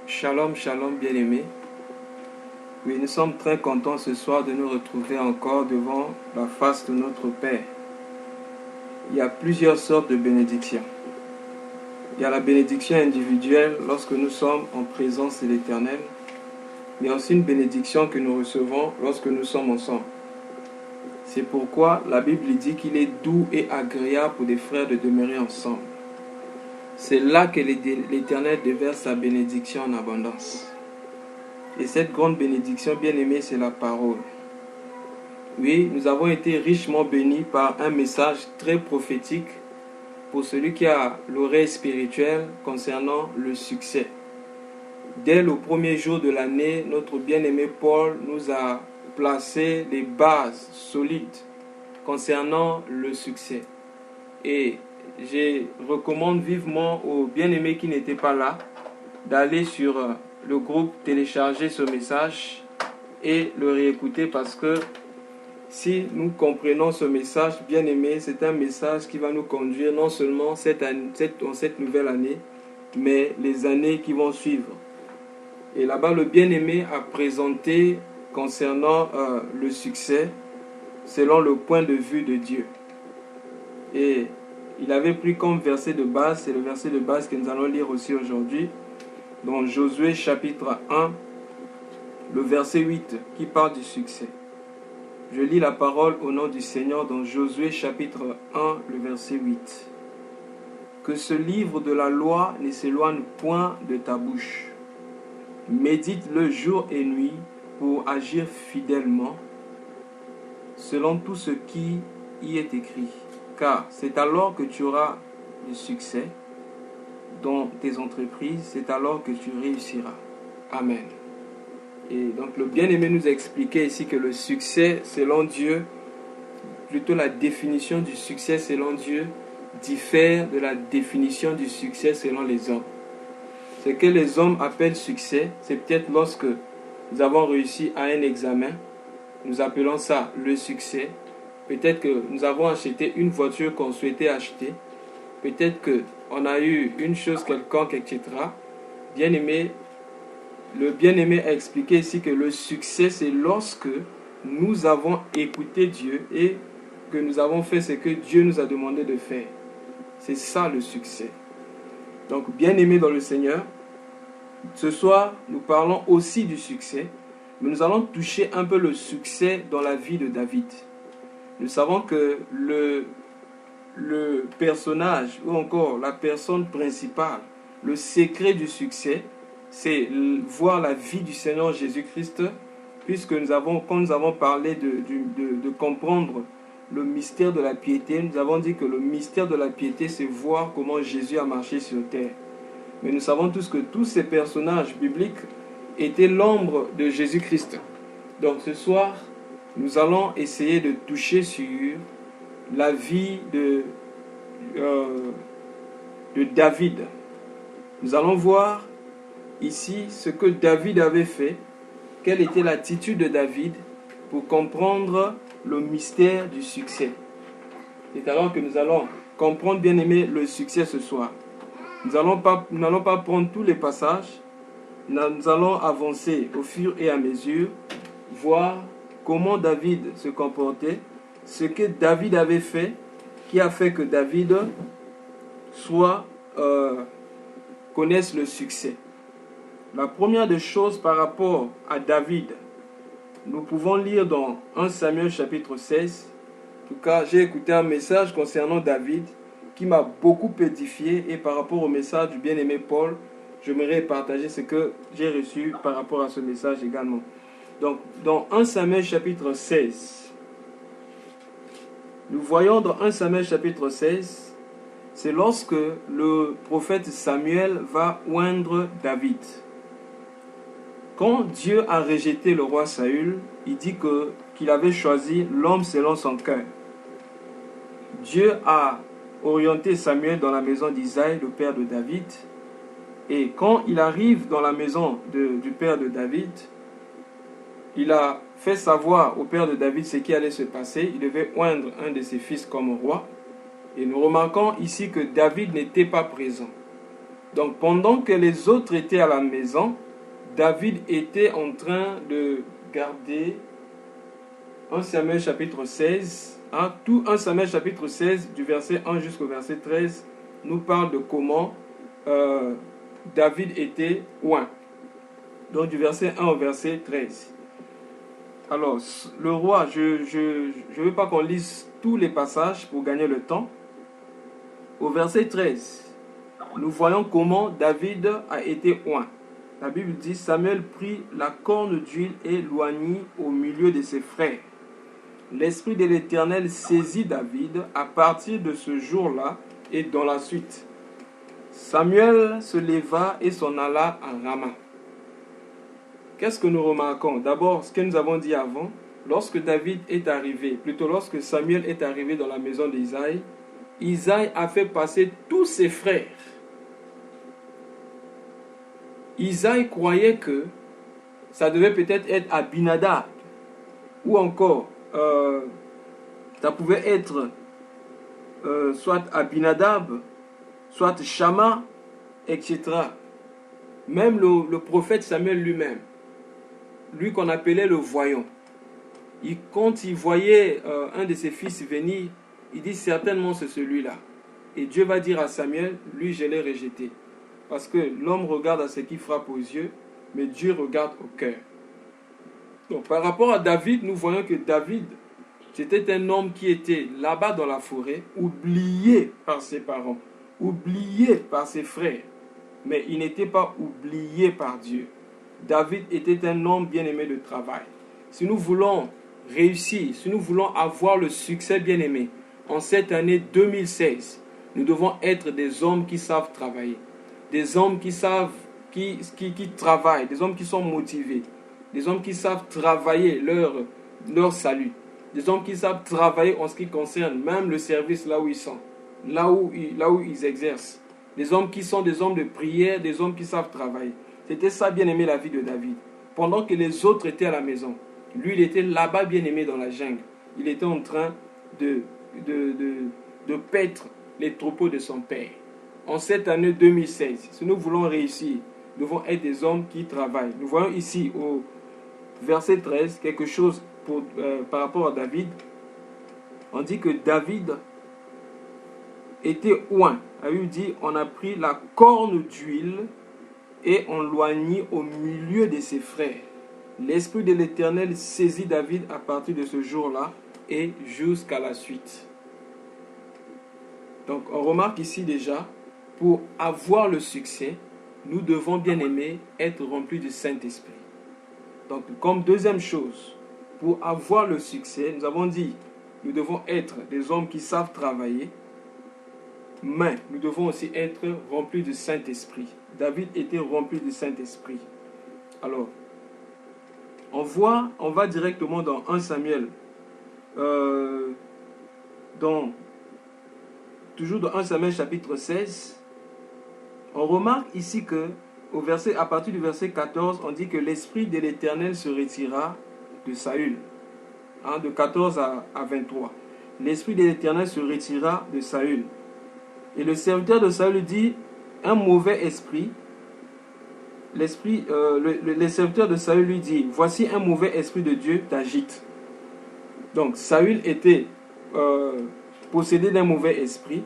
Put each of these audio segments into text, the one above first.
Shalom, shalom bien-aimés. Oui, nous sommes très contents ce soir de nous retrouver encore devant la face de notre Père. Il y a plusieurs sortes de bénédictions. Il y a la bénédiction individuelle lorsque nous sommes en présence de l'Éternel. Il y a aussi une bénédiction que nous recevons lorsque nous sommes ensemble. C'est pourquoi la Bible dit qu'il est doux et agréable pour des frères de demeurer ensemble. C'est là que l'Éternel déverse sa bénédiction en abondance. Et cette grande bénédiction, bien-aimée, c'est la parole. Oui, nous avons été richement bénis par un message très prophétique pour celui qui a l'oreille spirituelle concernant le succès. Dès le premier jour de l'année, notre bien-aimé Paul nous a placé les bases solides concernant le succès. Et je recommande vivement aux bien-aimés qui n'étaient pas là d'aller sur le groupe, télécharger ce message et le réécouter, parce que si nous comprenons ce message, bien aimé, c'est un message qui va nous conduire non seulement cette nouvelle année, mais les années qui vont suivre. Et là-bas, le bien-aimé a présenté concernant le succès selon le point de vue de Dieu. Et il avait pris comme verset de base, c'est le verset de base que nous allons lire aussi aujourd'hui, dans Josué chapitre 1, le verset 8, qui parle du succès. Je lis la parole au nom du Seigneur dans Josué chapitre 1, le verset 8. Que ce livre de la loi ne s'éloigne point de ta bouche. Médite-le jour et nuit pour agir fidèlement selon tout ce qui y est écrit. Car c'est alors que tu auras du succès dans tes entreprises, c'est alors que tu réussiras. Amen. Et donc le bien-aimé nous a expliqué ici que le succès selon Dieu, plutôt la définition du succès selon Dieu, diffère de la définition du succès selon les hommes. Ce que les hommes appellent succès, c'est peut-être lorsque nous avons réussi à un examen, nous appelons ça le succès. Peut-être que nous avons acheté une voiture qu'on souhaitait acheter. Peut-être qu'on a eu une chose quelconque, etc. Bien-aimé, le bien-aimé a expliqué ici que le succès, c'est lorsque nous avons écouté Dieu et que nous avons fait ce que Dieu nous a demandé de faire. C'est ça le succès. Donc, bien-aimé dans le Seigneur, ce soir, nous parlons aussi du succès, mais nous allons toucher un peu le succès dans la vie de David. Nous savons que le personnage, ou encore la personne principale, le secret du succès, c'est voir la vie du Seigneur Jésus-Christ, puisque quand nous avons parlé de comprendre le mystère de la piété, nous avons dit que le mystère de la piété, c'est voir comment Jésus a marché sur terre. Mais nous savons tous que tous ces personnages bibliques étaient l'ombre de Jésus-Christ. Donc ce soir, nous allons essayer de toucher sur la vie de David. Nous allons voir ici ce que David avait fait, quelle était l'attitude de David pour comprendre le mystère du succès. C'est alors que nous allons comprendre, bien aimé, le succès ce soir. Nous n'allons pas prendre tous les passages, nous allons avancer au fur et à mesure, voir comment David se comportait, ce que David avait fait, qui a fait que David connaisse le succès. La première des choses par rapport à David, nous pouvons lire dans 1 Samuel chapitre 16. En tout cas, j'ai écouté un message concernant David qui m'a beaucoup édifié, et par rapport au message du bien-aimé Paul, j'aimerais partager ce que j'ai reçu par rapport à ce message également. Donc, dans 1 Samuel chapitre 16, nous voyons dans 1 Samuel chapitre 16, c'est lorsque le prophète Samuel va oindre David. Quand Dieu a rejeté le roi Saül, il dit qu'il avait choisi l'homme selon son cœur. Dieu a orienté Samuel dans la maison d'Isaïe, le père de David. Et quand il arrive dans la maison du père de David, il a fait savoir au père de David ce qui allait se passer. Il devait oindre un de ses fils comme roi. Et nous remarquons ici que David n'était pas présent. Donc pendant que les autres étaient à la maison, David était en train de garder 1 Samuel chapitre 16. Tout 1 Samuel chapitre 16, du verset 1 jusqu'au verset 13, nous parle de comment David était oint. Donc du verset 1 au verset 13. Alors, le roi, je ne veux pas qu'on lise tous les passages pour gagner le temps. Au verset 13, nous voyons comment David a été oint. La Bible dit, Samuel prit la corne d'huile et l'oignit au milieu de ses frères. L'Esprit de l'Éternel saisit David à partir de ce jour-là et dans la suite. Samuel se leva et s'en alla à Rama. Qu'est-ce que nous remarquons? D'abord, ce que nous avons dit avant, lorsque David est arrivé, plutôt lorsque Samuel est arrivé dans la maison d'Isaïe, Isaïe a fait passer tous ses frères. Isaïe croyait que ça devait peut-être être Abinadab, ou encore, ça pouvait être soit Abinadab, soit Shama, etc. Même le prophète Samuel lui-même, lui qu'on appelait le voyant, quand il voyait un de ses fils venir, il dit certainement c'est celui-là. Et Dieu va dire à Samuel, lui je l'ai rejeté. Parce que l'homme regarde à ce qui frappe aux yeux, mais Dieu regarde au cœur. Donc par rapport à David, nous voyons que David, c'était un homme qui était là-bas dans la forêt, oublié par ses parents, oublié par ses frères, mais il n'était pas oublié par Dieu. David était un homme bien-aimé de travail. Si nous voulons réussir, si nous voulons avoir le succès bien-aimé en cette année 2016, nous devons être des hommes qui savent travailler, des hommes qui savent, qui travaillent, des hommes qui sont motivés, des hommes qui savent travailler leur salut, des hommes qui savent travailler en ce qui concerne même le service là où ils sont, là où ils exercent, des hommes qui sont des hommes de prière, des hommes qui savent travailler. C'était ça, bien-aimé, la vie de David. Pendant que les autres étaient à la maison, lui, il était là-bas, bien-aimé, dans la jungle. Il était en train de paître les troupeaux de son père. En cette année 2016, si nous voulons réussir, nous devons être des hommes qui travaillent. Nous voyons ici, au verset 13, quelque chose par rapport à David. On dit que David était oint. La Bible dit, on a pris la corne d'huile et on l'oignit au milieu de ses frères. L'Esprit de l'Éternel saisit David à partir de ce jour-là et jusqu'à la suite. Donc on remarque ici déjà, pour avoir le succès, nous devons bien aimer être remplis du Saint-Esprit. Donc comme deuxième chose, pour avoir le succès, nous avons dit, nous devons être des hommes qui savent travailler, mais nous devons aussi être remplis du Saint-Esprit. David était rempli du Saint-Esprit. Alors, on va directement dans 1 Samuel, toujours dans 1 Samuel chapitre 16. On remarque ici que à partir du verset 14, on dit que l'Esprit de l'Éternel se retira de Saül. De 14 à 23. L'Esprit de l'Éternel se retira de Saül. Et le serviteur de Saül dit, un mauvais esprit, le serviteur de Saül lui dit, voici un mauvais esprit de Dieu t'agite. Donc Saül était possédé d'un mauvais esprit,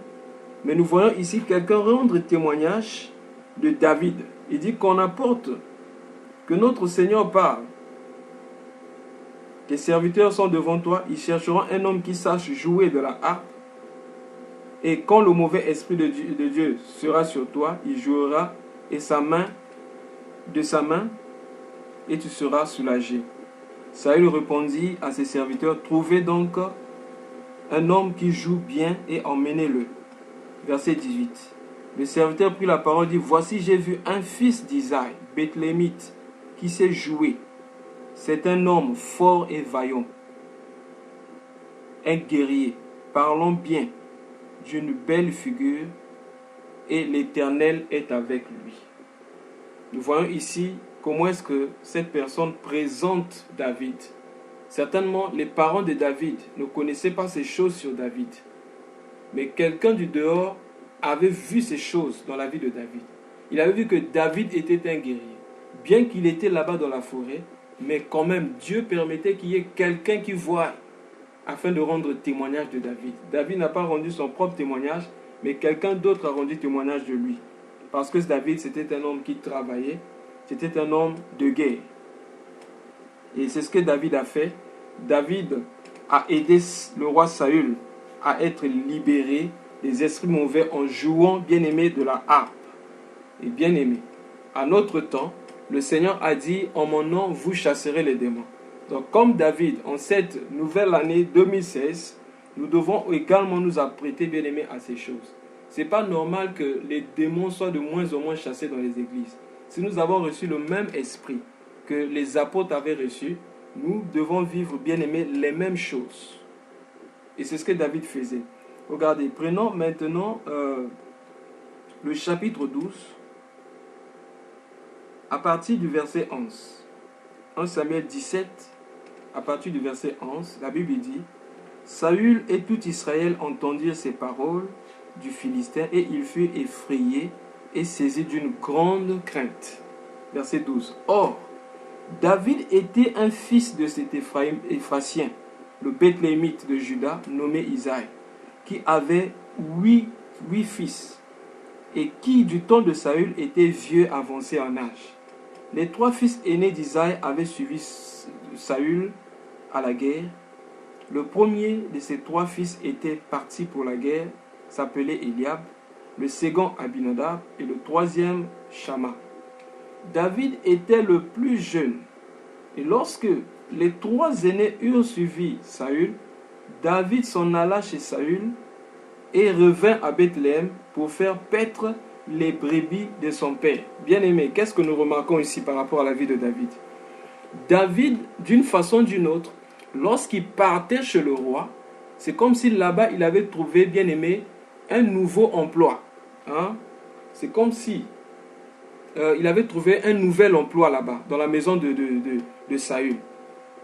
mais nous voyons ici quelqu'un rendre témoignage de David. Il dit qu'on apporte, que notre Seigneur parle. Tes serviteurs sont devant toi, ils chercheront un homme qui sache jouer de la harpe. Et quand le mauvais esprit de Dieu sera sur toi, il jouera de sa main, et tu seras soulagé. Saül répondit à ses serviteurs, trouvez donc un homme qui joue bien et emmenez-le. Verset 18. Le serviteur prit la parole et dit, voici j'ai vu un fils d'Isaïe, Bethlémite, qui sait jouer. C'est un homme fort et vaillant, un guerrier, parlant bien, d'une belle figure, et l'Éternel est avec lui. Nous voyons ici comment est-ce que cette personne présente David. Certainement, les parents de David ne connaissaient pas ces choses sur David. Mais quelqu'un du dehors avait vu ces choses dans la vie de David. Il avait vu que David était un guerrier. Bien qu'il était là-bas dans la forêt, mais quand même, Dieu permettait qu'il y ait quelqu'un qui voie afin de rendre témoignage de David. David n'a pas rendu son propre témoignage, mais quelqu'un d'autre a rendu témoignage de lui. Parce que David, c'était un homme qui travaillait, c'était un homme de guerre. Et c'est ce que David a fait. David a aidé le roi Saül à être libéré des esprits mauvais en jouant, bien aimé, de la harpe. Et bien aimé, à notre temps, le Seigneur a dit, en mon nom, vous chasserez les démons. Donc comme David, en cette nouvelle année 2016, nous devons également nous apprêter, bien aimé, à ces choses. Ce n'est pas normal que les démons soient de moins en moins chassés dans les églises. Si nous avons reçu le même esprit que les apôtres avaient reçu, nous devons vivre, bien aimé, les mêmes choses. Et c'est ce que David faisait. Regardez, prenons maintenant le chapitre 12, à partir du verset 11. 1 Samuel 17, à partir du verset 11, la Bible dit, Saül et tout Israël entendirent ces paroles du Philistin et il fut effrayé et saisi d'une grande crainte. Verset 12. Or, David était un fils de cet Éphrasien, le Bethléemite de Juda, nommé Isaïe, qui avait huit fils, et qui, du temps de Saül, était vieux avancé en âge. Les 3 fils aînés d'Isaïe avaient suivi Saül à la guerre. Le premier de ces 3 fils était parti pour la guerre, s'appelait Eliab, le second Abinadab et le troisième Shama. David était le plus jeune. Et lorsque les 3 aînés eurent suivi Saül, David s'en alla chez Saül et revint à Bethléem pour faire paître les brebis de son père. Bien-aimé, qu'est-ce que nous remarquons ici par rapport à la vie de David? David, d'une façon ou d'une autre, lorsqu'il partait chez le roi, c'est comme si là-bas il avait trouvé, bien-aimé, un nouveau emploi. C'est comme si il avait trouvé un nouvel emploi là-bas, dans la maison de Saül,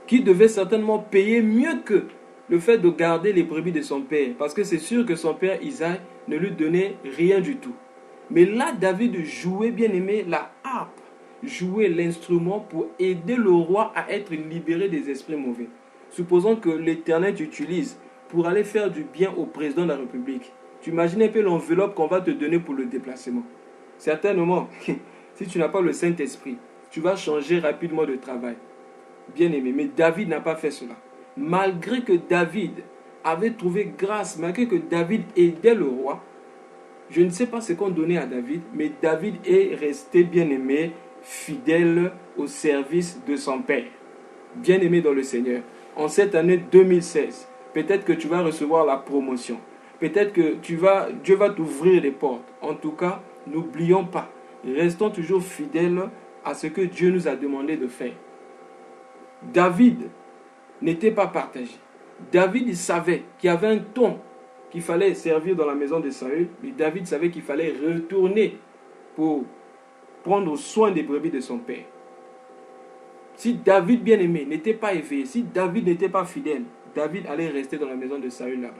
qui devait certainement payer mieux que le fait de garder les brebis de son père, parce que c'est sûr que son père Isaïe ne lui donnait rien du tout. Mais là, David jouait, bien aimé, la harpe, jouait l'instrument pour aider le roi à être libéré des esprits mauvais. Supposons que l'Éternel t'utilise pour aller faire du bien au président de la République. Tu imagines un peu l'enveloppe qu'on va te donner pour le déplacement. Certainement, si tu n'as pas le Saint-Esprit, tu vas changer rapidement de travail. Bien aimé, mais David n'a pas fait cela. Malgré que David avait trouvé grâce, malgré que David aidait le roi, je ne sais pas ce qu'on donnait à David, mais David est resté, bien aimé, fidèle au service de son père. Bien aimé dans le Seigneur. En cette année 2016, peut-être que tu vas recevoir la promotion. Peut-être que Dieu va t'ouvrir les portes. En tout cas, n'oublions pas, restons toujours fidèles à ce que Dieu nous a demandé de faire. David n'était pas partagé. David, il savait qu'il y avait un ton qu'il fallait servir dans la maison de Saül, mais David savait qu'il fallait retourner pour prendre soin des brebis de son père. Si David, bien-aimé, n'était pas éveillé, si David n'était pas fidèle, David allait rester dans la maison de Saül là-bas.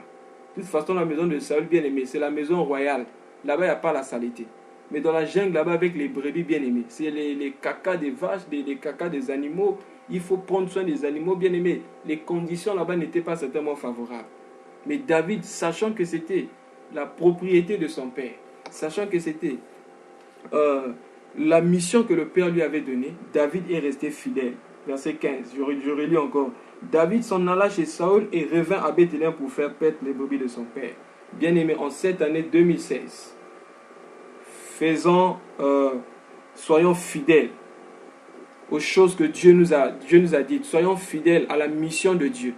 De toute façon, la maison de Saül, bien-aimé, c'est la maison royale. Là-bas, il n'y a pas la saleté. Mais dans la jungle, là-bas, avec les brebis bien-aimés, c'est les cacas des vaches, les cacas des animaux. Il faut prendre soin des animaux bien-aimés. Les conditions là-bas n'étaient pas certainement favorables. Mais David, sachant que c'était la propriété de son père, sachant que c'était la mission que le père lui avait donnée, David est resté fidèle. Verset 15, je relis encore. David s'en alla chez Saül et revint à Bethléem pour faire paître les brebis de son père. Bien-aimé, en cette année 2016, soyons fidèles aux choses que Dieu nous a dites. Soyons fidèles à la mission de Dieu.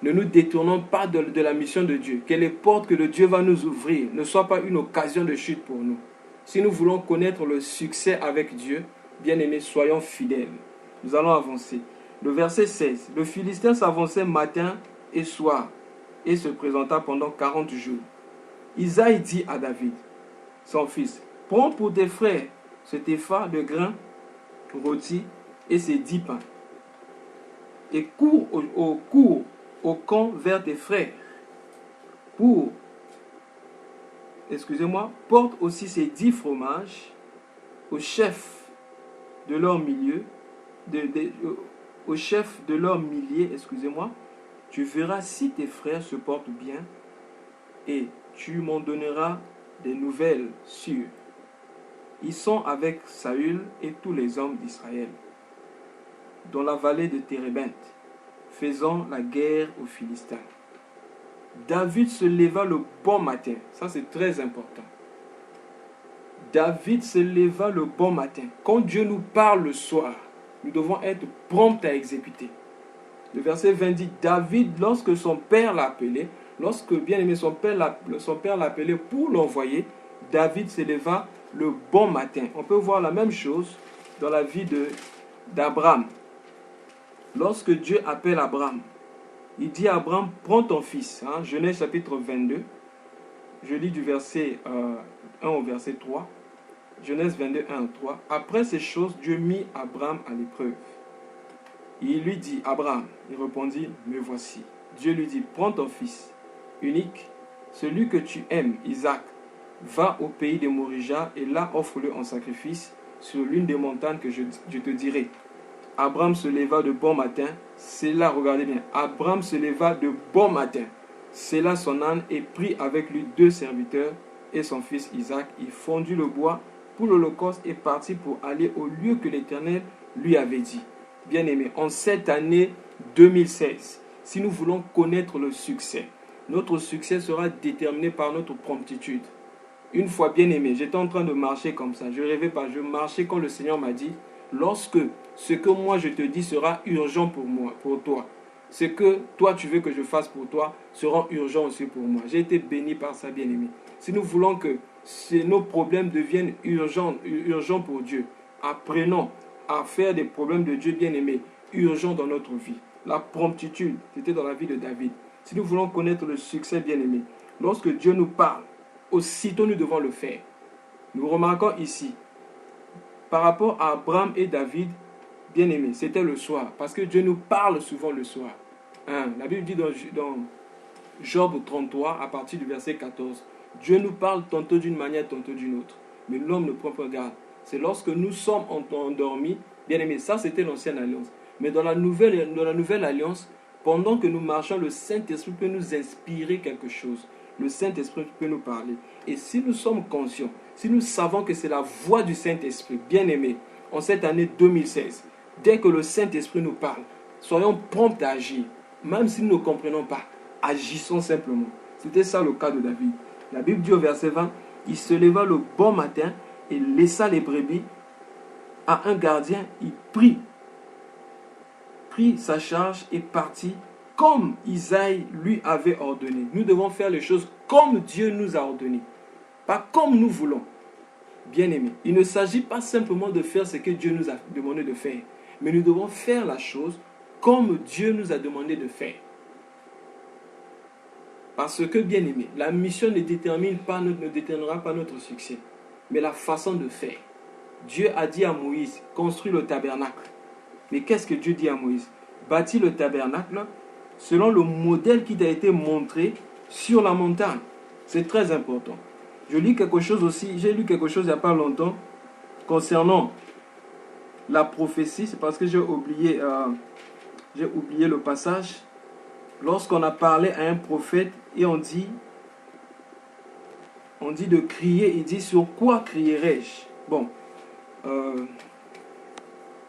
Ne nous détournons pas de la mission de Dieu. Que les portes que le Dieu va nous ouvrir ne soient pas une occasion de chute pour nous. Si nous voulons connaître le succès avec Dieu, bien-aimés, soyons fidèles. Nous allons avancer. Le verset 16. Le Philistin s'avançait matin et soir et se présenta pendant 40 jours. Isaïe dit à David, son fils, prends pour tes frères cet épha de grains rôtis et ces 10 pains. Et cours au camp vers tes frères pour porte aussi ces 10 fromages au chef de leur milieu, au chef de leur millier, tu verras si tes frères se portent bien et tu m'en donneras des nouvelles sûres. Ils sont avec Saül et tous les hommes d'Israël dans la vallée de Térébenthe, faisant la guerre aux Philistins. David se leva le bon matin. Ça, c'est très important. David se leva le bon matin. Quand Dieu nous parle le soir, nous devons être prompts à exécuter. Le verset 20 dit, David, lorsque son père l'a appelé, lorsque bien-aimé son père l'a appelé pour l'envoyer, David se leva le bon matin. On peut voir la même chose dans la vie d'Abraham. Lorsque Dieu appelle Abraham, il dit à Abraham, prends ton fils. Genèse chapitre 22. Je lis du verset 1 au verset 3. Genèse 22, 1 à 3. Après ces choses, Dieu mit Abraham à l'épreuve. Il lui dit, Abraham, il répondit, me voici. Dieu lui dit, prends ton fils unique, celui que tu aimes, Isaac, va au pays de Morija et là offre-le en sacrifice sur l'une des montagnes que je te dirai. Abraham se leva de bon matin. C'est là, regardez bien, Abraham se leva de bon matin. C'est là son âne et prit avec lui 2 serviteurs et son fils Isaac. Il fondit le bois pour l'holocauste et partit pour aller au lieu que l'Éternel lui avait dit. Bien-aimés, en cette année 2016, si nous voulons connaître le succès, notre succès sera déterminé par notre promptitude. Une fois, bien-aimé, j'étais en train de marcher comme ça. Je rêvais pas, je marchais quand le Seigneur m'a dit, lorsque ce que moi je te dis sera urgent pour moi, pour toi, ce que toi tu veux que je fasse pour toi sera urgent aussi pour moi. J'ai été béni par ça, bien-aimé. Si nous voulons que nos problèmes deviennent urgents pour Dieu, apprenons à faire des problèmes de Dieu, bien-aimé, urgents dans notre vie. La promptitude, c'était dans la vie de David. Si nous voulons connaître le succès, bien-aimé, lorsque Dieu nous parle, aussitôt nous devons le faire. Nous remarquons ici, par rapport à Abraham et David, bien-aimé, c'était le soir, parce que Dieu nous parle souvent le soir. La Bible dit dans Job 33, à partir du verset 14, Dieu nous parle tantôt d'une manière, tantôt d'une autre. Mais l'homme ne prend pas garde. C'est lorsque nous sommes endormis, bien-aimé, ça c'était l'ancienne alliance. Mais dans la nouvelle alliance, pendant que nous marchons, le Saint-Esprit peut nous inspirer quelque chose. Le Saint-Esprit peut nous parler. Et si nous sommes conscients, si nous savons que c'est la voix du Saint-Esprit, bien-aimé, en cette année 2016, dès que le Saint-Esprit nous parle, soyons prompts à agir. Même si nous ne comprenons pas, agissons simplement. C'était ça le cas de David. La Bible dit au verset 20, il se leva le bon matin et laissa les brebis à un gardien. Il prit sa charge et partit comme Isaïe lui avait ordonné. Nous devons faire les choses comme Dieu nous a ordonné, pas comme nous voulons. Bien-aimés, il ne s'agit pas simplement de faire ce que Dieu nous a demandé de faire, mais nous devons faire la chose comme Dieu nous a demandé de faire. Parce que, bien-aimés, la mission ne déterminera pas notre succès, mais la façon de faire. Dieu a dit à Moïse, construis le tabernacle. Mais qu'est-ce que Dieu dit à Moïse? Bâtis le tabernacle selon le modèle qui t'a été montré sur la montagne. C'est très important. J'ai lu quelque chose il n'y a pas longtemps concernant la prophétie. C'est parce que j'ai oublié le passage. Lorsqu'on a parlé à un prophète et on dit de crier, il dit sur quoi crierai-je? Bon,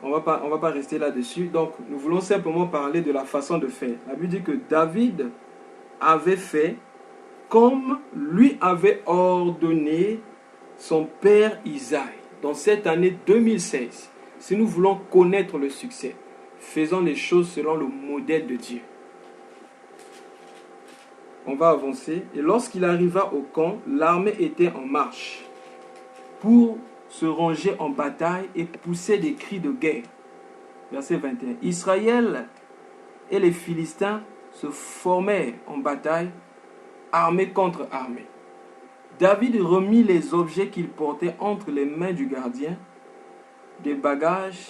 on va pas rester là-dessus. Donc, nous voulons simplement parler de la façon de faire. La Bible dit que David avait fait comme lui avait ordonné son père Isaïe. Dans cette année 2016, si nous voulons connaître le succès, faisons les choses selon le modèle de Dieu. On va avancer. Et lorsqu'il arriva au camp, l'armée était en marche pour se ranger en bataille et pousser des cris de guerre. Verset 21. Israël et les Philistins se formèrent en bataille, armée contre armée. David remit les objets qu'il portait entre les mains du gardien des bagages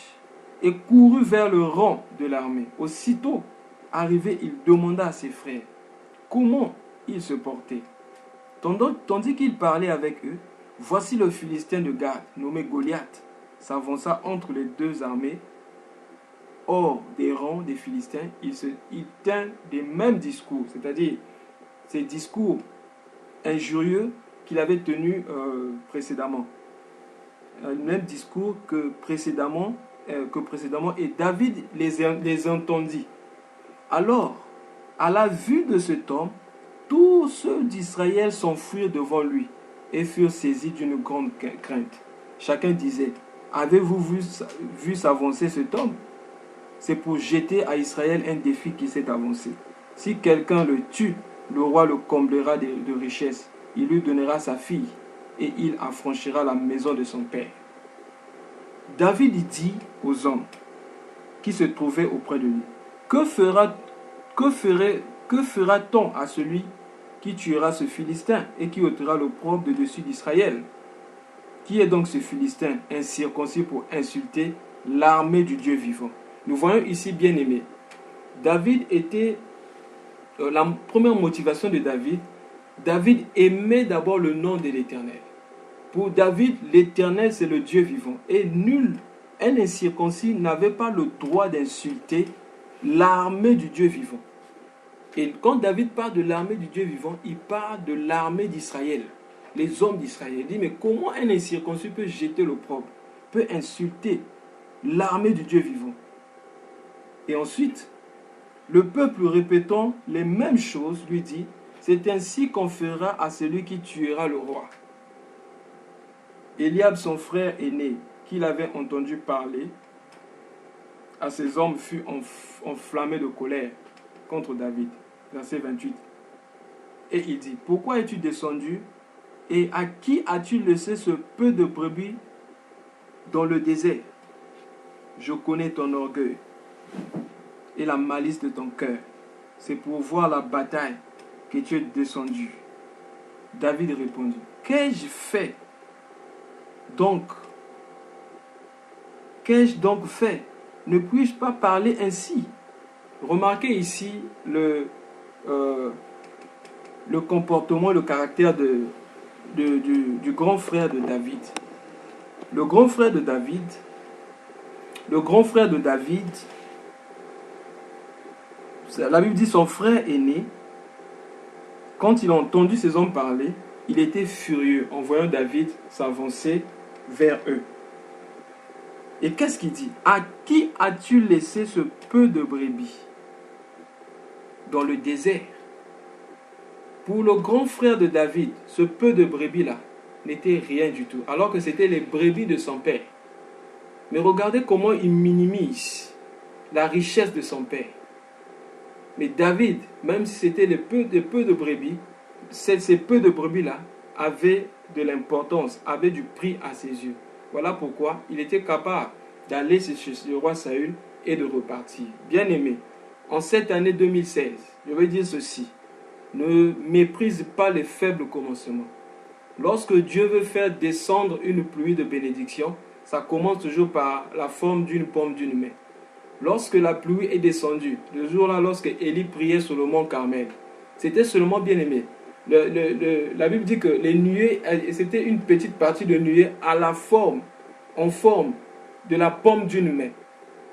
et courut vers le rang de l'armée. Aussitôt arrivé, il demanda à ses frères comment ils se portaient. Tandis qu'il parlait avec eux, voici le Philistin de Gath, nommé Goliath, s'avança entre les deux armées. Hors des rangs des Philistins, il tint des mêmes discours, c'est-à-dire ces discours injurieux qu'il avait tenus précédemment. Le même discours que précédemment, et David les entendit. Alors, à la vue de cet homme, tous ceux d'Israël s'enfuirent devant lui et furent saisis d'une grande crainte. Chacun disait, avez-vous vu s'avancer cet homme? C'est pour jeter à Israël un défi qui s'est avancé. Si quelqu'un le tue, le roi le comblera de richesses. Il lui donnera sa fille et il affranchira la maison de son père. David dit aux hommes qui se trouvaient auprès de lui, que fera-t-on à celui qui tuera ce Philistin et qui ôtera l'opprobre de dessus d'Israël? Qui est donc ce Philistin incirconcis pour insulter l'armée du Dieu vivant? Nous voyons ici, bien aimé, David était, la première motivation de David aimait d'abord le nom de l'Éternel. Pour David, l'Éternel c'est le Dieu vivant. Et un incirconcis n'avait pas le droit d'insulter l'armée du Dieu vivant. Et quand David parle de l'armée du Dieu vivant, il parle de l'armée d'Israël, les hommes d'Israël. Il dit, mais comment un incirconcis peut jeter l'opprobre, peut insulter l'armée du Dieu vivant? Et ensuite, le peuple répétant les mêmes choses lui dit, c'est ainsi qu'on fera à celui qui tuera le roi. Eliab, son frère aîné, qu'il avait entendu parler à ces hommes, fut enflammé de colère contre David. Verset 28. Et il dit, pourquoi es-tu descendu et à qui as-tu laissé ce peu de brebis dans le désert? Je connais ton orgueil et la malice de ton cœur. C'est pour voir la bataille que tu es descendu. David répondit, qu'ai-je fait donc? Qu'ai-je donc fait? Ne puis-je pas parler ainsi? Remarquez ici le comportement, le caractère du grand frère de David. Le grand frère de David, la Bible dit son frère aîné, quand il a entendu ces hommes parler, il était furieux en voyant David s'avancer vers eux. Et qu'est-ce qu'il dit? À qui as-tu laissé ce peu de brebis dans le désert? Pour le grand frère de David, ce peu de brebis-là n'était rien du tout, alors que c'était les brebis de son père. Mais regardez comment il minimise la richesse de son père. Mais David, même si c'était le peu de brebis, ces peu de brebis-là avaient de l'importance, avaient du prix à ses yeux. Voilà pourquoi il était capable d'aller chez le roi Saül et de repartir. Bien aimé, en cette année 2016, je vais dire ceci, ne méprise pas les faibles commencements. Lorsque Dieu veut faire descendre une pluie de bénédiction, ça commence toujours par la forme d'une pomme d'une main. Lorsque la pluie est descendue, le jour-là, lorsque Élie priait sur le mont Carmel, c'était seulement, bien aimé. La Bible dit que les nuées, c'était une petite partie de nuée en forme de la pomme d'une main.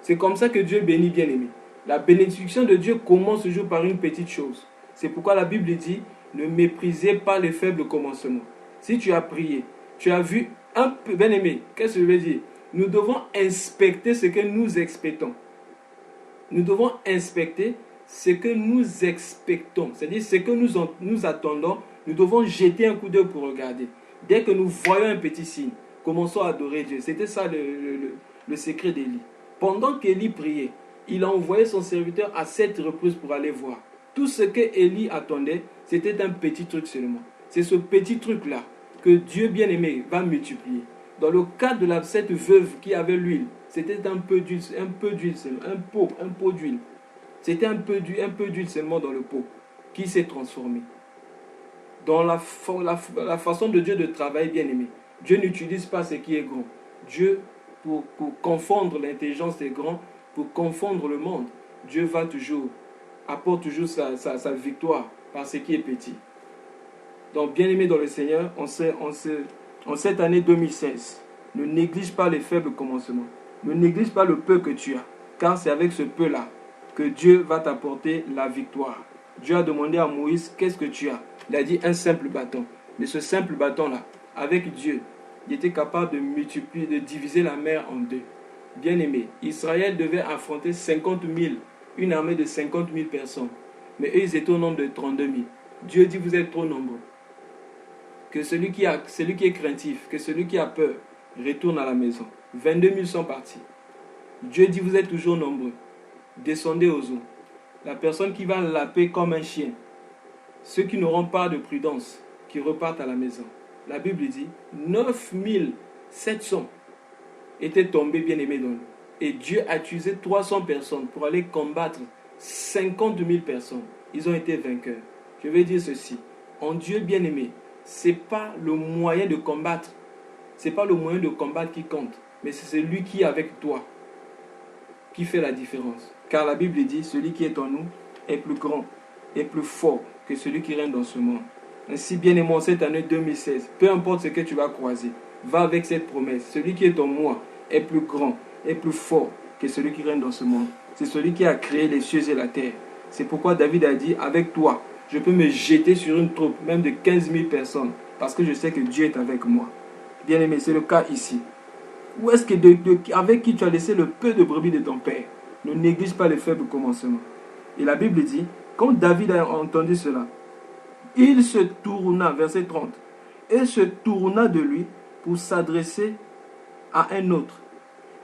C'est comme ça que Dieu bénit, bien aimé. La bénédiction de Dieu commence toujours par une petite chose. C'est pourquoi la Bible dit, ne méprisez pas les faibles commencements. Si tu as prié, tu as vu un peu, bien aimé, qu'est-ce que je veux dire? Nous devons inspecter ce que nous expectons. Nous devons inspecter ce que nous expectons, c'est-à-dire ce que nous attendons, nous devons jeter un coup d'œil pour regarder. Dès que nous voyons un petit signe, commençons à adorer Dieu. C'était ça le secret d'Élie. Pendant qu'Élie priait, il a envoyé son serviteur à 7 reprises pour aller voir. Tout ce que Élie attendait, c'était un petit truc seulement. C'est ce petit truc-là que Dieu bien-aimé va multiplier. Dans le cas de cette veuve qui avait l'huile, c'était un peu d'huile seulement, un pot d'huile. C'était un peu d'huile seulement dans le pot qui s'est transformé. Dans la façon de Dieu de travailler, bien aimé, Dieu n'utilise pas ce qui est grand. Dieu, pour confondre l'intelligence des grands, pour confondre le monde, Dieu apporte toujours sa victoire par ce qui est petit. Donc, bien-aimés dans le Seigneur, en cette année 2016, ne néglige pas les faibles commencements. Ne néglige pas le peu que tu as, car c'est avec ce peu-là que Dieu va t'apporter la victoire. Dieu a demandé à Moïse, qu'est-ce que tu as? Il a dit un simple bâton. Mais ce simple bâton-là, avec Dieu, il était capable de multiplier, de diviser la mer en deux. Bien-aimé, Israël devait affronter 50 000, une armée de 50 000 personnes. Mais eux, ils étaient au nombre de 32 000. Dieu dit, vous êtes trop nombreux. Que celui qui est craintif, que celui qui a peur, retourne à la maison. 22 000 sont partis. Dieu dit, vous êtes toujours nombreux. Descendez aux eaux. La personne qui va laper comme un chien, ceux qui n'auront pas de prudence, qui repartent à la maison. La Bible dit, 9 700 étaient tombés bien-aimés dans l'eau. Et Dieu a utilisé 300 personnes pour aller combattre 50 000 personnes. Ils ont été vainqueurs. Je vais dire ceci. En Dieu bien-aimé, ce n'est pas le moyen de combattre. Ce n'est pas le moyen de combattre qui compte. Mais c'est celui qui est avec toi qui fait la différence. Car la Bible dit, celui qui est en nous est plus grand, est plus fort que celui qui règne dans ce monde. Ainsi, bien-aimé, en cette année 2016, peu importe ce que tu vas croiser, va avec cette promesse. Celui qui est en moi est plus grand, est plus fort que celui qui règne dans ce monde. C'est celui qui a créé les cieux et la terre. C'est pourquoi David a dit, avec toi, je peux me jeter sur une troupe, même de 15 000 personnes, parce que je sais que Dieu est avec moi. Bien-aimé, c'est le cas ici. Où est-ce que avec qui tu as laissé le peu de brebis de ton père? Ne néglige pas les faibles commencements. Et la Bible dit, quand David a entendu cela, il se tourna, verset 30, et se tourna de lui pour s'adresser à un autre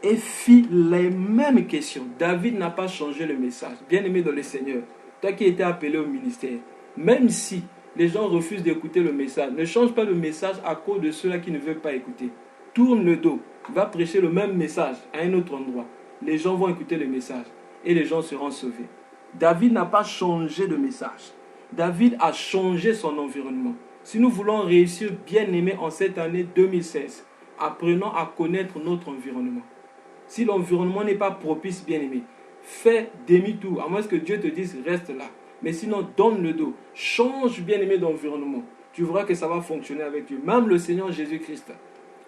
et fit les mêmes questions. David n'a pas changé le message. Bien-aimé dans le Seigneur, toi qui étais appelé au ministère, même si les gens refusent d'écouter le message, ne change pas le message à cause de ceux-là qui ne veulent pas écouter. Tourne le dos, va prêcher le même message à un autre endroit. Les gens vont écouter le message et les gens seront sauvés. David n'a pas changé de message. David a changé son environnement. Si nous voulons réussir bien-aimé en cette année 2016, apprenons à connaître notre environnement. Si l'environnement n'est pas propice, bien-aimé, fais demi-tour, à moins que Dieu te dise reste là. Mais sinon, donne le dos, change bien-aimé d'environnement. Tu verras que ça va fonctionner avec Dieu. Même le Seigneur Jésus-Christ,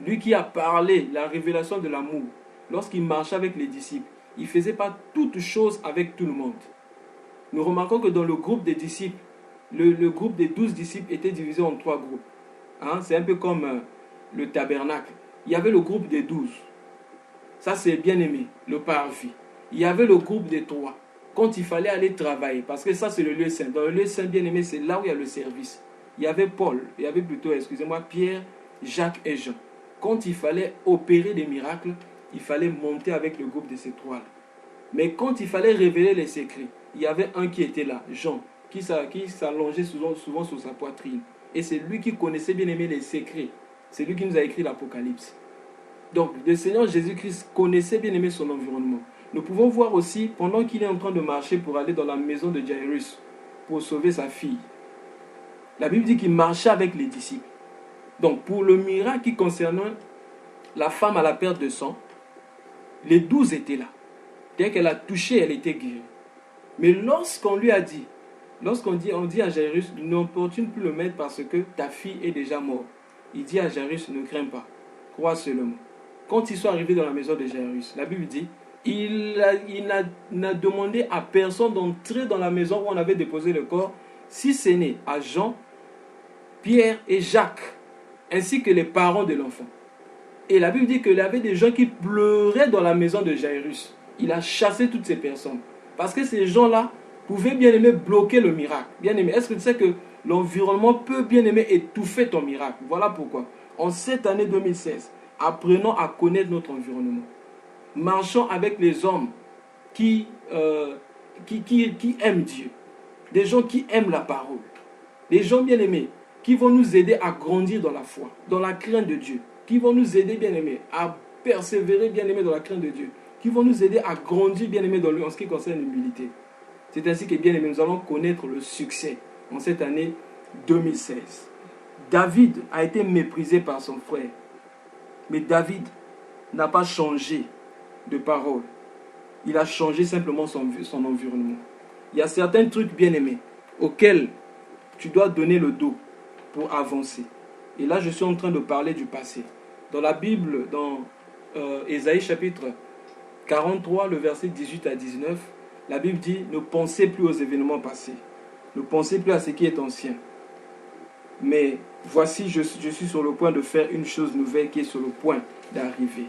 lui qui a parlé la révélation de l'amour, lorsqu'il marchait avec les disciples, il ne faisait pas toutes choses avec tout le monde. Nous remarquons que dans le groupe des disciples, le groupe des 12 disciples était divisé en 3 groupes. C'est un peu comme le tabernacle. Il y avait le groupe des 12. Ça, c'est bien aimé, le parvis. Il y avait le groupe des 3. Quand il fallait aller travailler, parce que ça, c'est le lieu saint. Dans le lieu saint, bien aimé, c'est là où il y a le service. Il y avait Paul, il y avait plutôt, Pierre, Jacques et Jean. Quand il fallait opérer des miracles, il fallait monter avec le groupe de ces 3-là. Mais quand il fallait révéler les secrets, il y avait un qui était là, Jean, qui s'allongeait souvent sur sa poitrine. Et c'est lui qui connaissait bien aimé les secrets. C'est lui qui nous a écrit l'Apocalypse. Donc, le Seigneur Jésus-Christ connaissait bien aimé son environnement. Nous pouvons voir aussi, pendant qu'il est en train de marcher pour aller dans la maison de Jairus, pour sauver sa fille, la Bible dit qu'il marchait avec les disciples. Donc, pour le miracle qui concernait la femme à la perte de sang, les 12 étaient là. Dès qu'elle a touché, elle était guérie. Mais lorsqu'on lui a dit, on dit à Jairus, n'importune plus le maître parce que ta fille est déjà morte. Il dit à Jairus, ne crains pas, crois seulement. Quand ils sont arrivés dans la maison de Jairus, la Bible dit, il n'a demandé à personne d'entrer dans la maison où on avait déposé le corps, si ce n'est à Jean, Pierre et Jacques, ainsi que les parents de l'enfant. Et la Bible dit qu'il y avait des gens qui pleuraient dans la maison de Jairus. Il a chassé toutes ces personnes. Parce que ces gens-là pouvaient bien aimer bloquer le miracle. Bien aimé, est-ce que tu sais que l'environnement peut bien aimer étouffer ton miracle? Voilà pourquoi. En cette année 2016, apprenons à connaître notre environnement. Marchons avec les hommes qui aiment Dieu. Des gens qui aiment la parole. Des gens bien aimés qui vont nous aider à grandir dans la foi, dans la crainte de Dieu. Qui vont nous aider bien aimés à persévérer bien aimés dans la crainte de Dieu. Qui vont nous aider à grandir bien aimés dans lui en ce qui concerne l'humilité. C'est ainsi que bien aimés, nous allons connaître le succès en cette année 2016. David a été méprisé par son frère. Mais David n'a pas changé de parole. Il a changé simplement son environnement. Il y a certains trucs bien aimés auxquels tu dois donner le dos. pour avancer. Et là, je suis en train de parler du passé. Dans la Bible, dans Ésaïe chapitre 43, le verset 18 à 19, la Bible dit « Ne pensez plus aux événements passés, ne pensez plus à ce qui est ancien. Mais voici, je suis sur le point de faire une chose nouvelle qui est sur le point d'arriver. »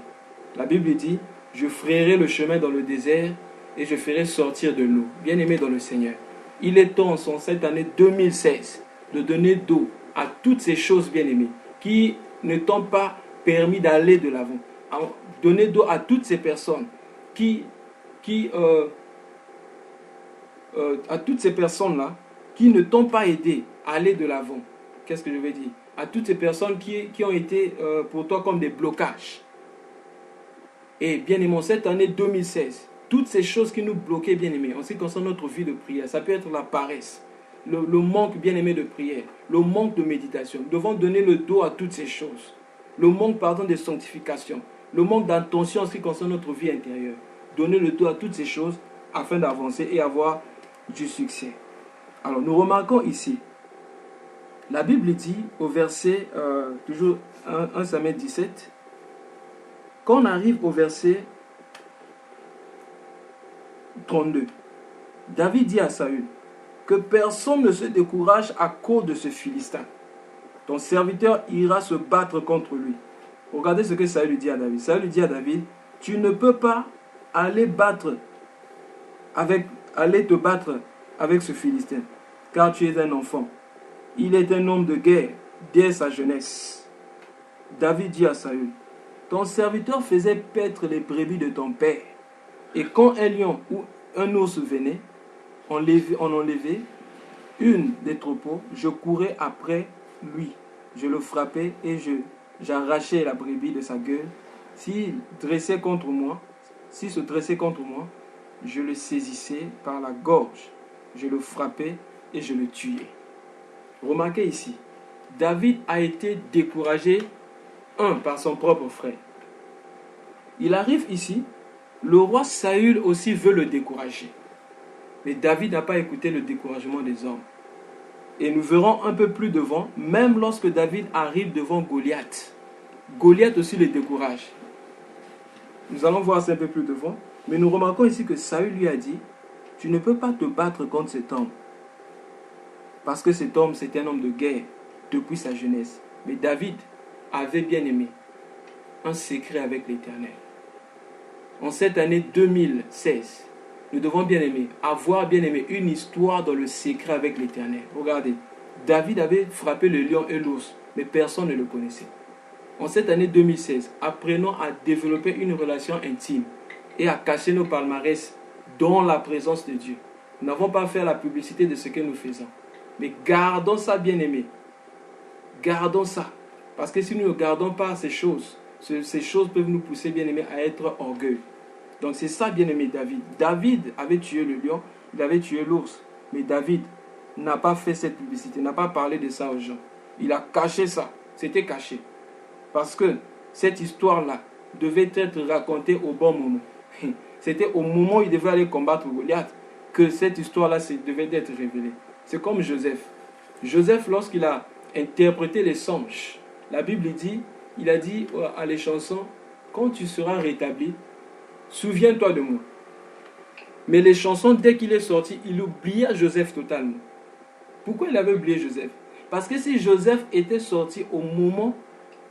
La Bible dit « Je frayerai le chemin dans le désert et je ferai sortir de l'eau. » Bien-aimés dans le Seigneur, il est temps en cette année 2016 de donner d'eau à toutes ces choses bien-aimées qui ne t'ont pas permis d'aller de l'avant. Donner d'eau à toutes ces personnes à toutes ces personnes-là qui ne t'ont pas aidé à aller de l'avant. Qu'est-ce que je veux dire? À toutes ces personnes qui ont été pour toi comme des blocages. Et bien aimé, cette année 2016, toutes ces choses qui nous bloquaient, bien aimé, en ce qui concerne notre vie de prière, ça peut être la paresse, le manque, bien aimé, de prière, le manque de méditation. Nous devons donner le dos à toutes ces choses. Le manque, pardon, de sanctification, le manque d'attention en ce qui concerne notre vie intérieure. Donner le dos à toutes ces choses afin d'avancer et avoir du succès. Alors, nous remarquons ici, la Bible dit au verset, toujours 1 Samuel 17, quand on arrive au verset 32, David dit à Saül que personne ne se décourage à cause de ce Philistin. Ton serviteur ira se battre contre lui. Regardez ce que Saül lui dit à David. Saül lui dit à David, tu ne peux pas aller te battre avec ce Philistin, car tu es un enfant. Il est un homme de guerre dès sa jeunesse. David dit à Saül, ton serviteur faisait paître les brebis de ton père. Et quand un lion ou un ours venait, on enlevait une des troupeaux, je courais après lui. Je le frappais et j'arrachais la brebis de sa gueule. S'il se dressait contre moi, je le saisissais par la gorge. Je le frappais et je le tuais. Remarquez ici, David a été découragé, par son propre frère. Il arrive ici, le roi Saül aussi veut le décourager. Mais David n'a pas écouté le découragement des hommes. Et nous verrons un peu plus devant, même lorsque David arrive devant Goliath. Goliath aussi le décourage. Nous allons voir ça un peu plus devant. Mais nous remarquons ici que Saül lui a dit, tu ne peux pas te battre contre cet homme. Parce que cet homme, c'était un homme de guerre depuis sa jeunesse. Mais David avait bien aimé un secret avec l'Éternel. En cette année 2016, nous devons avoir bien aimé une histoire dans le secret avec l'Éternel. Regardez, David avait frappé le lion et l'ours, mais personne ne le connaissait. En cette année 2016, apprenons à développer une relation intime et à cacher nos palmarès dans la présence de Dieu. Nous n'avons pas fait la publicité de ce que nous faisons. Mais gardons ça, bien aimé. Gardons ça. Parce que si nous ne gardons pas ces choses peuvent nous pousser, bien aimé, à être orgueilleux. Donc c'est ça, bien aimé, David. David avait tué le lion, il avait tué l'ours. Mais David n'a pas fait cette publicité, n'a pas parlé de ça aux gens. Il a caché ça. C'était caché. Parce que cette histoire-là devait être racontée au bon moment. C'était au moment où il devait aller combattre Goliath que cette histoire-là devait être révélée. C'est comme Joseph. Joseph, lorsqu'il a interprété les songes, la Bible dit, il a dit à les chansons, quand tu seras rétabli, souviens-toi de moi. Mais les chansons, dès qu'il est sorti, il oublia Joseph totalement. Pourquoi il avait oublié Joseph? Parce que si Joseph était sorti au moment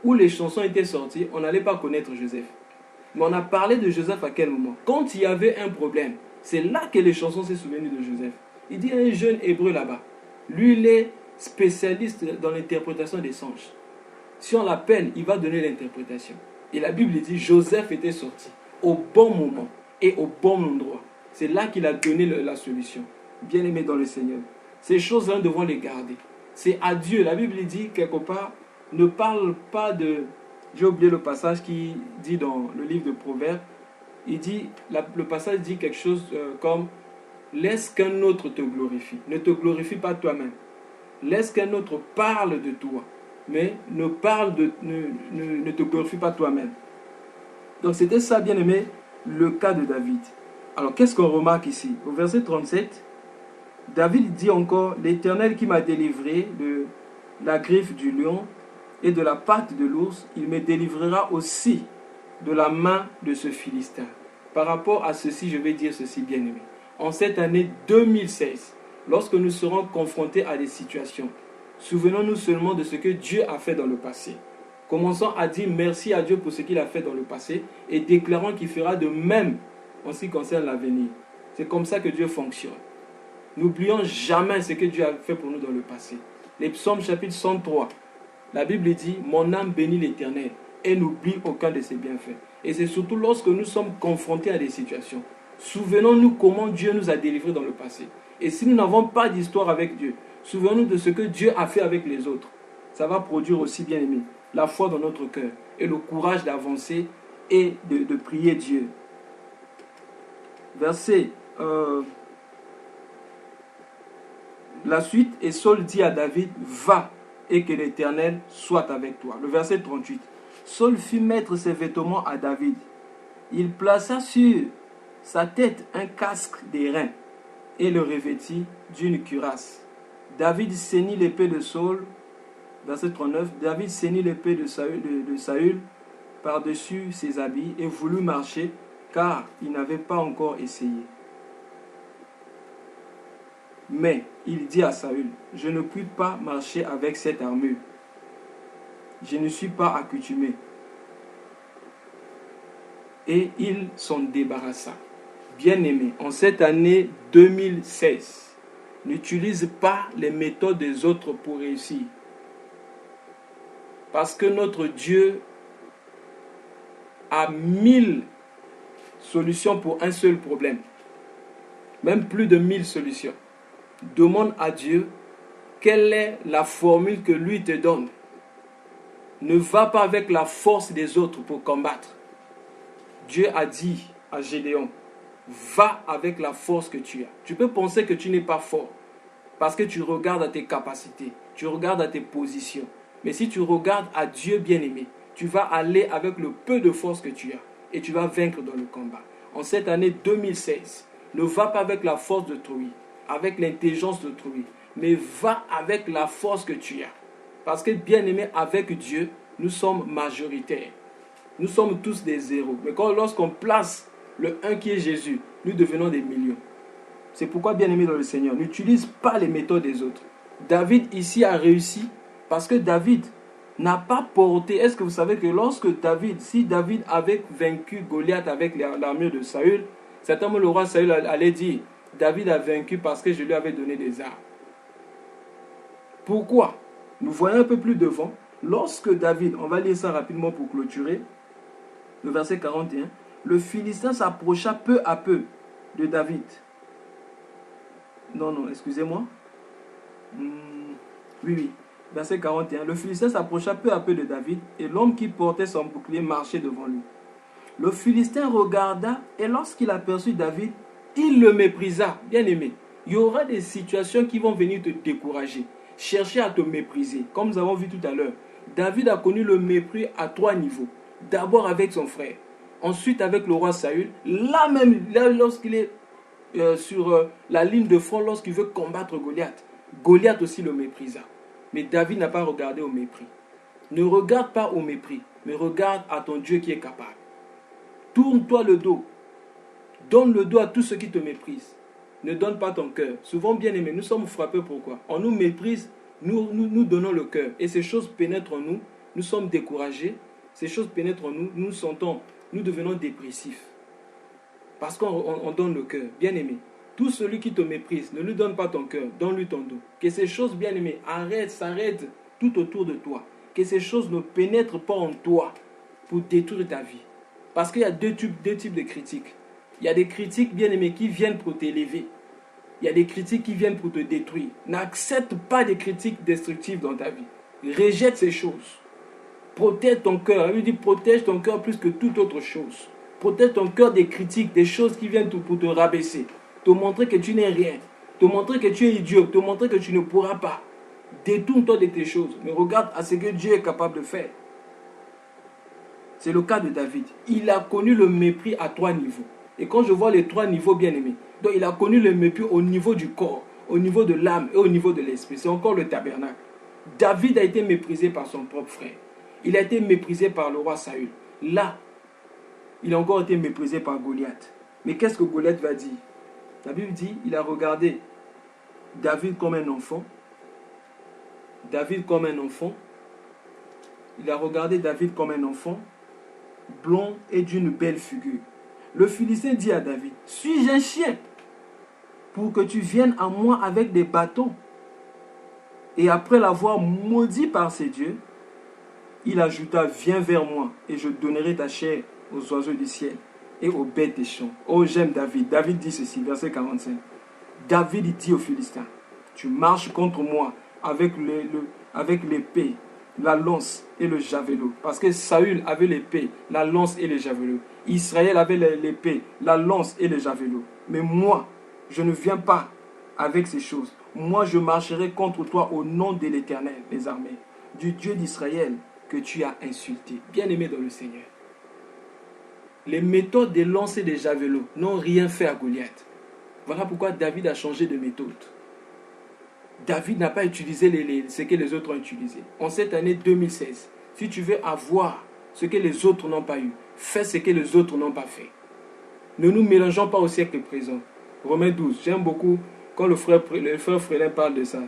où les chansons étaient sorties, on n'allait pas connaître Joseph. Mais on a parlé de Joseph à quel moment? Quand il y avait un problème, c'est là que les chansons s'est souvenues de Joseph. Il dit un jeune hébreu là-bas. Lui, il est spécialiste dans l'interprétation des songes. Si on l'appelle, il va donner l'interprétation. Et la Bible dit, Joseph était sorti au bon moment et au bon endroit. C'est là qu'il a donné la solution. Bien aimé dans le Seigneur. Ces choses-là, nous devons les garder. C'est à Dieu. La Bible dit quelque part, ne parle pas de... J'ai oublié le passage qui dit dans le livre de Proverbes. Il dit, le passage dit quelque chose comme, laisse qu'un autre te glorifie. Ne te glorifie pas toi-même. Laisse qu'un autre parle de toi. Mais ne te glorifie pas toi-même. Donc c'était ça, bien aimé, le cas de David. Alors qu'est-ce qu'on remarque ici? Au verset 37, David dit encore, l'Éternel qui m'a délivré la griffe du lion et de la patte de l'ours, il me délivrera aussi de la main de ce Philistin. Par rapport à ceci, je vais dire ceci, bien-aimé. En cette année 2016, lorsque nous serons confrontés à des situations, souvenons-nous seulement de ce que Dieu a fait dans le passé. Commençons à dire merci à Dieu pour ce qu'il a fait dans le passé et déclarons qu'il fera de même en ce qui concerne l'avenir. C'est comme ça que Dieu fonctionne. N'oublions jamais ce que Dieu a fait pour nous dans le passé. Les psaumes chapitre 103, la Bible dit « Mon âme bénit l'Éternel et n'oublie aucun de ses bienfaits ». Et c'est surtout lorsque nous sommes confrontés à des situations. Souvenons-nous comment Dieu nous a délivrés dans le passé. Et si nous n'avons pas d'histoire avec Dieu, souvenons-nous de ce que Dieu a fait avec les autres. Ça va produire aussi, bien aimé, la foi dans notre cœur et le courage d'avancer et de prier Dieu. Verset la suite, et Saul dit à David, va et que l'Éternel soit avec toi. Le verset 38. Saul fit mettre ses vêtements à David. Il plaça sur sa tête un casque d'airain et le revêtit d'une cuirasse. David ceignit l'épée de Saul. Verset 39. David ceignit l'épée de Saül par-dessus ses habits et voulut marcher car il n'avait pas encore essayé. Mais il dit à Saül, je ne puis pas marcher avec cette armure. Je ne suis pas accoutumé. Et il s'en débarrassa. Bien-aimé, en cette année 2016, n'utilise pas les méthodes des autres pour réussir. Parce que notre Dieu a 1000 solutions pour un seul problème. Même plus de 1000 solutions. Demande à Dieu quelle est la formule que lui te donne. Ne va pas avec la force des autres pour combattre. Dieu a dit à Gédéon, va avec la force que tu as. Tu peux penser que tu n'es pas fort parce que tu regardes à tes capacités, tu regardes à tes positions. Mais si tu regardes à Dieu bien-aimé, tu vas aller avec le peu de force que tu as et tu vas vaincre dans le combat. En cette année 2016, ne va pas avec la force d'autrui, avec l'intelligence d'autrui, mais va avec la force que tu as. Parce que bien-aimé, avec Dieu, nous sommes majoritaires. Nous sommes tous des héros. Mais lorsqu'on place le 1 qui est Jésus, nous devenons des millions. C'est pourquoi, bien-aimé dans le Seigneur, n'utilise pas les méthodes des autres. David ici a réussi parce que David n'a pas porté. Est-ce que vous savez que si David avait vaincu Goliath avec l'armure de Saül, certainement le roi Saül allait dire, David a vaincu parce que je lui avais donné des armes. Pourquoi? Nous voyons un peu plus devant, lorsque David, on va lire ça rapidement pour clôturer, le verset 41, le Philistin s'approcha peu à peu de David. Non, excusez-moi. Oui. Verset 41. Le Philistin s'approcha peu à peu de David et l'homme qui portait son bouclier marchait devant lui. Le Philistin regarda et lorsqu'il aperçut David, il le méprisa. Bien aimé, il y aura des situations qui vont venir te décourager, chercher à te mépriser. Comme nous avons vu tout à l'heure, David a connu le mépris à 3 niveaux. D'abord avec son frère, ensuite avec le roi Saül. Là, lorsqu'il est sur la ligne de front, lorsqu'il veut combattre Goliath, Goliath aussi le méprisa. Mais David n'a pas regardé au mépris. Ne regarde pas au mépris, mais regarde à ton Dieu qui est capable. Tourne-toi le dos. Donne le dos à tous ceux qui te méprisent. Ne donne pas ton cœur. Souvent, bien aimés, nous sommes frappés. Pourquoi? On nous méprise, nous donnons le cœur. Et ces choses pénètrent en nous. Nous sommes découragés. Ces choses pénètrent en nous. Nous devenons dépressifs. Parce qu'on donne le cœur. Bien aimé, tout celui qui te méprise, ne lui donne pas ton cœur, donne-lui ton dos. Que ces choses, bien aimées, s'arrêtent tout autour de toi. Que ces choses ne pénètrent pas en toi pour détruire ta vie. Parce qu'il y a deux types de critiques. Il y a des critiques, bien aimées, qui viennent pour t'élever. Il y a des critiques qui viennent pour te détruire. N'accepte pas des critiques destructives dans ta vie. Rejette ces choses. Protège ton cœur. Elle lui dit, protège ton cœur plus que toute autre chose. Protège ton cœur des critiques, des choses qui viennent pour te rabaisser. Te montrer que tu n'es rien. Te montrer que tu es idiot. Te montrer que tu ne pourras pas. Détourne-toi de tes choses. Mais regarde à ce que Dieu est capable de faire. C'est le cas de David. Il a connu le mépris à 3 niveaux. Et quand je vois les 3 niveaux, bien aimés, donc il a connu le mépris au niveau du corps, au niveau de l'âme et au niveau de l'esprit. C'est encore le tabernacle. David a été méprisé par son propre frère. Il a été méprisé par le roi Saül. Là, il a encore été méprisé par Goliath. Mais qu'est-ce que Goliath va dire? La Bible dit, il a regardé David comme un enfant. David comme un enfant. Il a regardé David comme un enfant, blond et d'une belle figure. Le Philistin dit à David, suis-je un chien pour que tu viennes à moi avec des bâtons? Et après l'avoir maudit par ses dieux, il ajouta, viens vers moi et je donnerai ta chair aux oiseaux du ciel et aux bêtes des champs. Oh, j'aime David. David dit ceci, verset 45. David dit aux Philistins, tu marches contre moi avec l'épée, la lance et le javelot. Parce que Saül avait l'épée, la lance et le javelot. Israël avait l'épée, la lance et le javelot. Mais moi, je ne viens pas avec ces choses. Moi, je marcherai contre toi au nom de l'Éternel, des armées, du Dieu d'Israël que tu as insulté. Bien-aimé dans le Seigneur. Les méthodes des lances et des javelots n'ont rien fait à Goliath. Voilà pourquoi David a changé de méthode. David n'a pas utilisé ce que les autres ont utilisé. En cette année 2016, si tu veux avoir ce que les autres n'ont pas eu, fais ce que les autres n'ont pas fait. Ne nous mélangeons pas au siècle présent. Romains 12, j'aime beaucoup quand le frère Frélin parle de ça.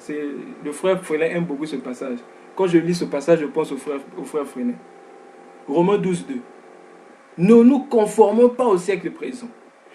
Le frère Frélin aime beaucoup ce passage. Quand je lis ce passage, je pense au frère Frélin. Romains 12, 2. Ne nous conformons pas au siècle présent,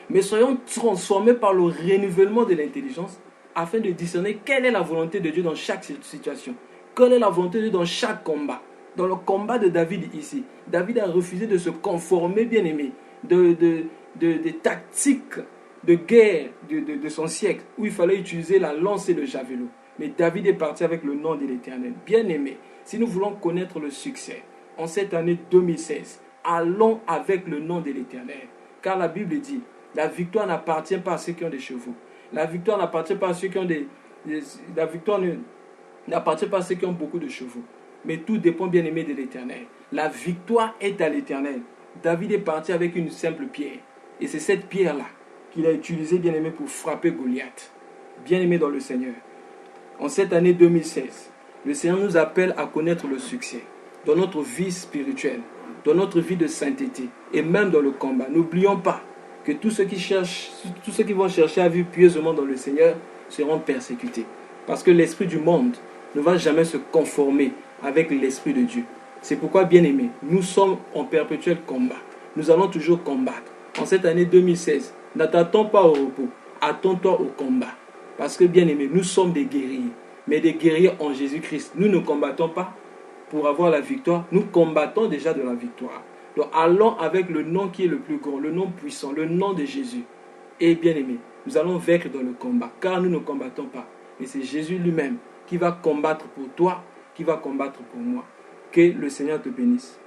mais soyons transformés par le renouvellement de l'intelligence afin de discerner quelle est la volonté de Dieu dans chaque situation. Quelle est la volonté de Dieu dans chaque combat. Dans le combat de David ici, David a refusé de se conformer, bien aimé, des tactiques de guerre de son siècle, où il fallait utiliser la lance et le javelot. Mais David est parti avec le nom de l'Éternel. Bien aimé, si nous voulons connaître le succès en cette année 2016, allons avec le nom de l'Éternel. Car la Bible dit, la victoire n'appartient pas à ceux qui ont des chevaux. La victoire n'appartient pas à ceux qui ont n'appartient pas à ceux qui ont beaucoup de chevaux. Mais tout dépend, bien aimé, de l'Éternel. La victoire est à l'Éternel. David est parti avec une simple pierre. Et c'est cette pierre-là qu'il a utilisée, bien aimé, pour frapper Goliath. Bien aimé dans le Seigneur. En cette année 2016, le Seigneur nous appelle à connaître le succès dans notre vie spirituelle, dans notre vie de sainteté et même dans le combat. N'oublions pas que tous ceux qui vont chercher à vivre pieusement dans le Seigneur seront persécutés. Parce que l'esprit du monde ne va jamais se conformer avec l'esprit de Dieu. C'est pourquoi, bien aimés, nous sommes en perpétuel combat. Nous allons toujours combattre. En cette année 2016, n'attends pas au repos, attends-toi au combat. Parce que, bien aimés, nous sommes des guerriers, mais des guerriers en Jésus-Christ. Nous ne combattons pas pour avoir la victoire, nous combattons déjà de la victoire. Donc allons avec le nom qui est le plus grand, le nom puissant, le nom de Jésus. Et bien aimé, nous allons vaincre dans le combat, car nous ne combattons pas. Mais c'est Jésus lui-même qui va combattre pour toi, qui va combattre pour moi. Que le Seigneur te bénisse.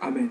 Amen.